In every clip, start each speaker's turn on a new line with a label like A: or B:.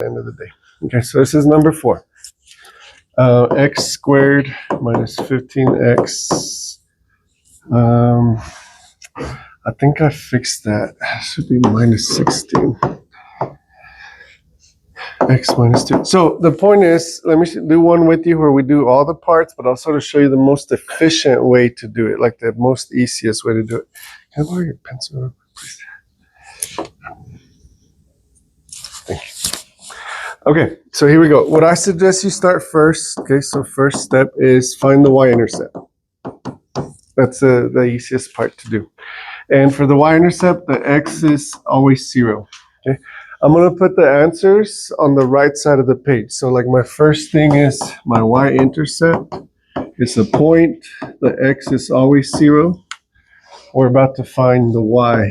A: end of the day. Okay, so this is number 4. X squared minus 15x. I think I fixed that. It should be minus 16. X minus 2. So the point is, let me do one with you where we do all the parts, but also to show you the most efficient way to do it, like the most easiest way to do it. Can I borrow your pencil real quick, please? Thank you. Okay, so here we go. What I suggest you start first, okay, so first step is find the y-intercept. That's the easiest part to do. And for the y-intercept, the x is always 0, okay? I'm going to put the answers on the right side of the page. So like my first thing is my y-intercept. It's a point. The x is always 0. We're about to find the y.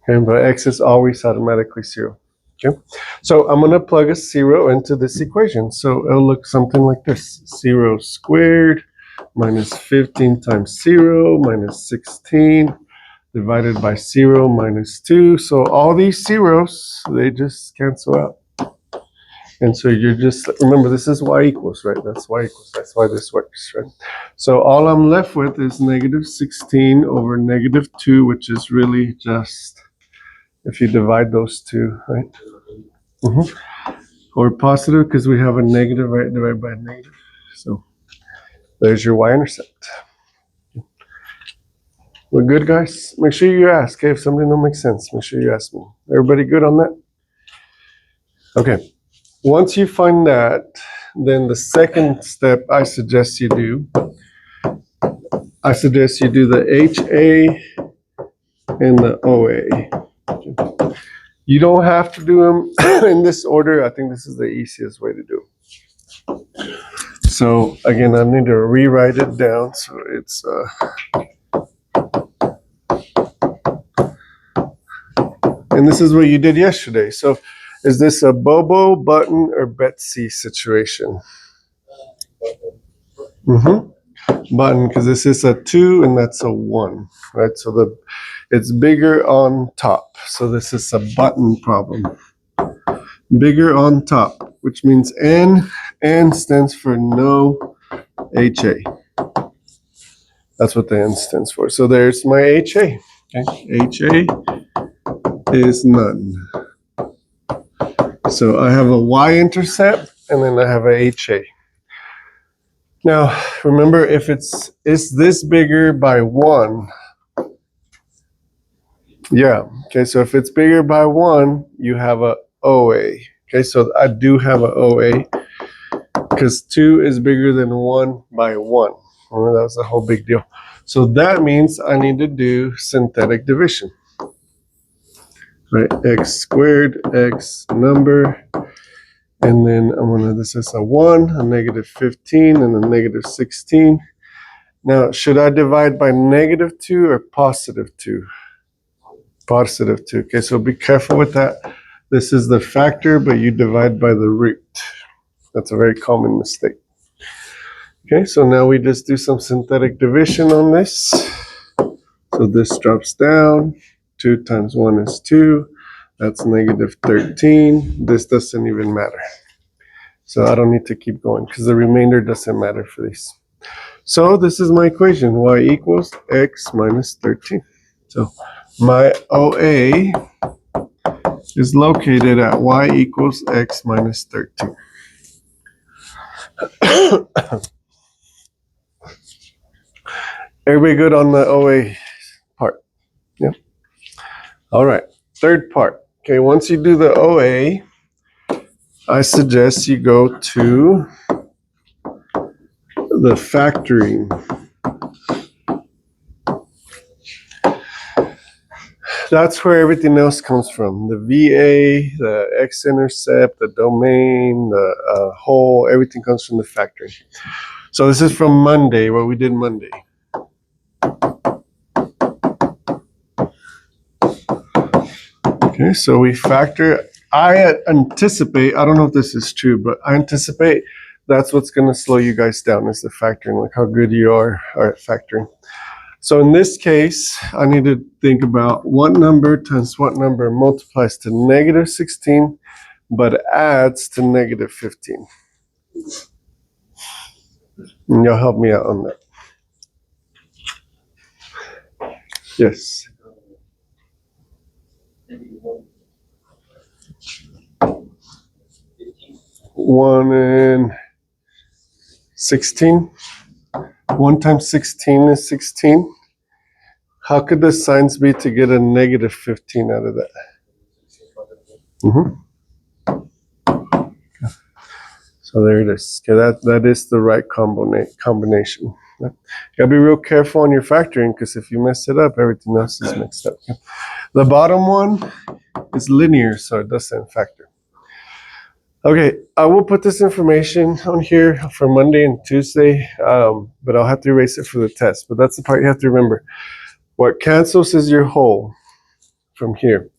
A: Okay, but x is always automatically 0. Okay, so I'm going to plug a 0 into this equation. So it'll look something like this. 0 squared minus 15 times 0 minus 16 divided by 0 minus 2. So all these zeros, they just cancel out. And so you're just, remember, this is y equals, right? That's y equals. That's why this works, right? So all I'm left with is negative 16 over negative 2, which is really just, if you divide those two, right? Or positive, because we have a negative, right? Divided by a negative. So there's your y-intercept. We're good, guys? Make sure you ask, okay? If something don't make sense, make sure you ask me. Everybody good on that? Okay. Once you find that, then the second step I suggest you do the HA and the OA. Okay. You don't have to do them in this order. I think this is the easiest way to do it. So again, I need to rewrite it down. So it's and this is what you did yesterday. So is this a Bobo, Button, or Betsy situation? Button, because this is a 2 and that's a 1, right? So it's bigger on top. So this is a button problem. Bigger on top, which means N stands for no HA. That's what the N stands for. So there's my HA. Okay, HA is none. So I have a y-intercept and then I have a HA. Now, remember, if is this bigger by 1? Yeah. Okay, so if it's bigger by 1, you have a OA. Okay, so I do have a OA because 2 is bigger than 1 by 1. Remember, that was a whole big deal. So that means I need to do synthetic division. Right, x squared, x number, and then this is a 1, a negative 15, and a negative 16. Now, should I divide by negative 2 or positive 2? Positive 2. Okay, so be careful with that. This is the factor, but you divide by the root. That's a very common mistake. Okay, so now we just do some synthetic division on this. So this drops down. 2 times 1 is 2. That's negative 13. This doesn't even matter. So I don't need to keep going because the remainder doesn't matter for these. So this is my equation. Y equals x minus 13. So my OA is located at y equals x minus 13. Everybody good on the OA part? Yeah. All right. Third part. Okay, once you do the OA, I suggest you go to the factoring. That's where everything else comes from. The VA, the x-intercept, the domain, the whole, everything comes from the factoring. So this is from Monday, what we did Monday. Okay, so we factor. I anticipate, I don't know if this is true, but I anticipate that's what's going to slow you guys down is the factoring, like how good you are at factoring. So in this case, I need to think about what number times what number multiplies to negative 16 but adds to negative 15. And you'll help me out on that. Yes. 1 and 16. 1 times 16 is 16. How could the signs be to get a negative 15 out of that? So there it is. Okay, that is the right combination. You gotta be real careful on your factoring, because if you mess it up, everything else is mixed up. Okay. The bottom one is linear, so it doesn't factor. Okay, I will put this information on here for Monday and Tuesday, but I'll have to erase it for the test. But that's the part you have to remember. What cancels is your whole from here.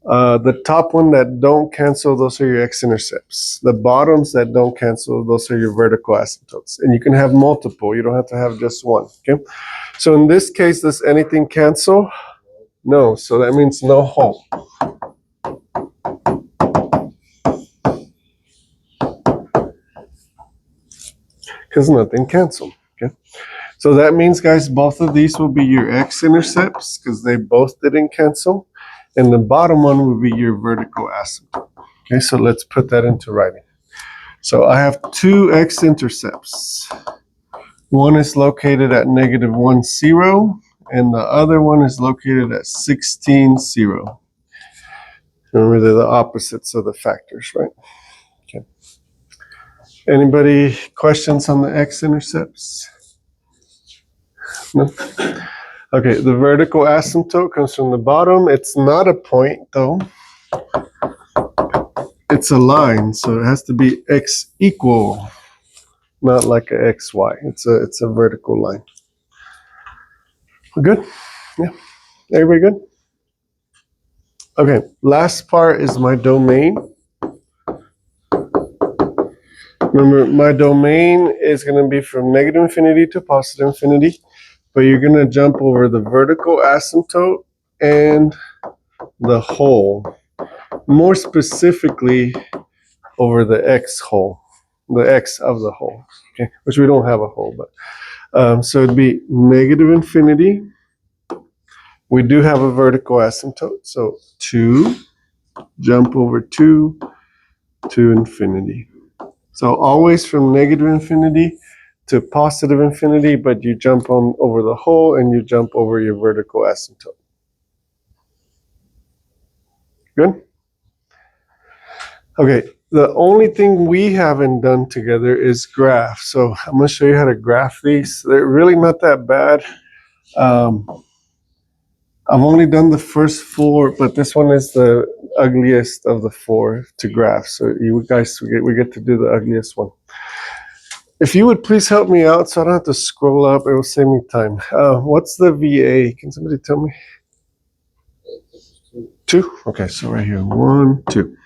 A: The top one that don't cancel, those are your x-intercepts. The bottoms that don't cancel, those are your vertical asymptotes. And you can have multiple. You don't have to have just one. Okay. So in this case, does anything cancel? No. So that means no whole. Because nothing canceled. Okay. So that means, guys, both of these will be your x-intercepts because they both didn't cancel. And the bottom one will be your vertical asymptote. Okay, so let's put that into writing. So I have two x-intercepts. One is located at negative 1, 0, and the other one is located at 16, 0. Remember, they're the opposites of the factors, right? Okay. Anybody questions on the x-intercepts? No? Okay, the vertical asymptote comes from the bottom. It's not a point, though. It's a line, so it has to be x equal, not like a xy. It's a vertical line. Good? Yeah. Everybody good? Okay, last part is my domain. Remember, my domain is going to be from negative infinity to positive infinity, but you're going to jump over the vertical asymptote and the whole. More specifically, over the x whole, the x of the whole, okay, which we don't have a whole, but so it'd be negative infinity. We do have a vertical asymptote, so 2, jump over 2 to infinity. So always from negative infinity to positive infinity, but you jump on over the whole and you jump over your vertical asymptote. Good? Okay, the only thing we haven't done together is graph. So I'm going to show you how to graph these. They're really not that bad. I've only done the first 4, but this one is the ugliest of the 4 to graph. So you guys, we get to do the ugliest one. If you would please help me out so I don't have to scroll up, it will save me time. What's the VA? Can somebody tell me? 2? Okay, so right here, 1, 2.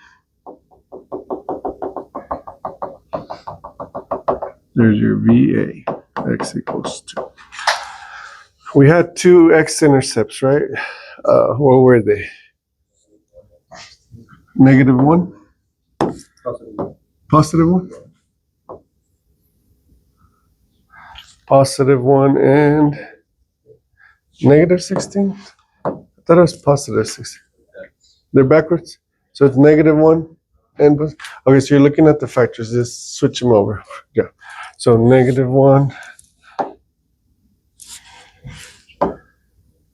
A: There's your VA, x equals 2. We had 2 x-intercepts, right? What were they? Negative 1? Positive 1? Positive 1 and negative 16? I thought it was positive 16. They're backwards? So it's negative 1 and okay, so you're looking at the factors. Just switch them over. Yeah. So negative 1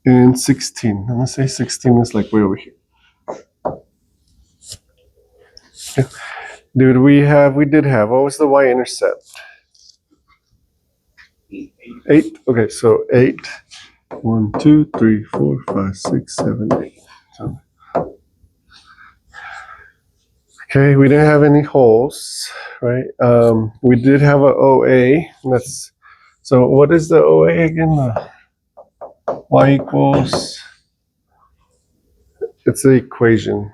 A: and 16. I'm going to say 16 is like way over here. Okay. We did have, what was the y-intercept? 8. Okay, so 8. 1, 2, 3, 4, 5, 6, 7, 8. So, okay, we didn't have any holes, right? We did have a OA. So what is the OA again? Y equals, it's the equation.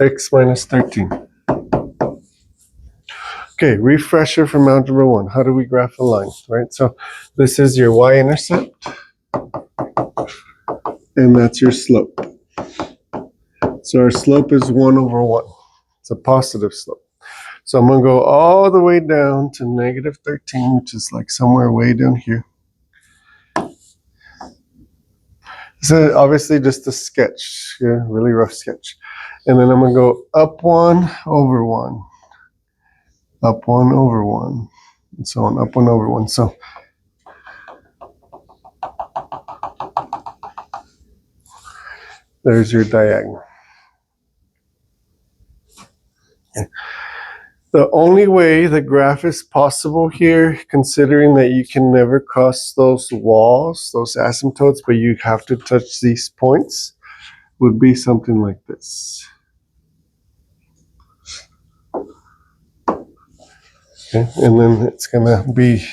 A: X minus 13. Okay, refresher from algebra 1. How do we graph a line, right? So this is your y-intercept, and that's your slope. So our slope is 1 over 1. It's a positive slope. So I'm going to go all the way down to negative 13, which is like somewhere way down here. So obviously just a sketch, yeah, really rough sketch. And then I'm going to go up 1 over 1, up 1 over 1, and so on, up 1 over 1. So there's your diagonal. Okay. The only way the graph is possible here, considering that you can never cross those walls, those asymptotes, but you have to touch these points, would be something like this. Okay, and then it's going to be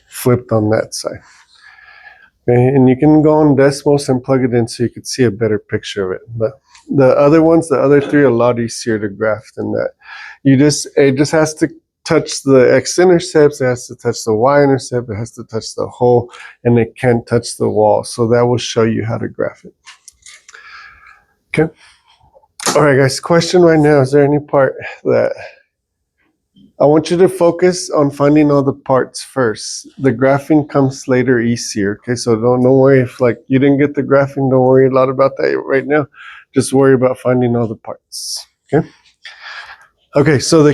A: flipped on that side. Okay, and you can go on Desmos and plug it in so you could see a better picture of it. But the other ones, the other three, are a lot easier to graph than that. It just has to touch the x-intercepts, it has to touch the y-intercept, it has to touch the hole, and it can't touch the wall. So that will show you how to graph it. Okay. All right, guys, question right now, is there any part that I want you to focus on finding all the parts first. The graphing comes later, easier. Okay, so don't worry if like you didn't get the graphing. Don't worry a lot about that right now. Just worry about finding all the parts. Okay. Okay, so the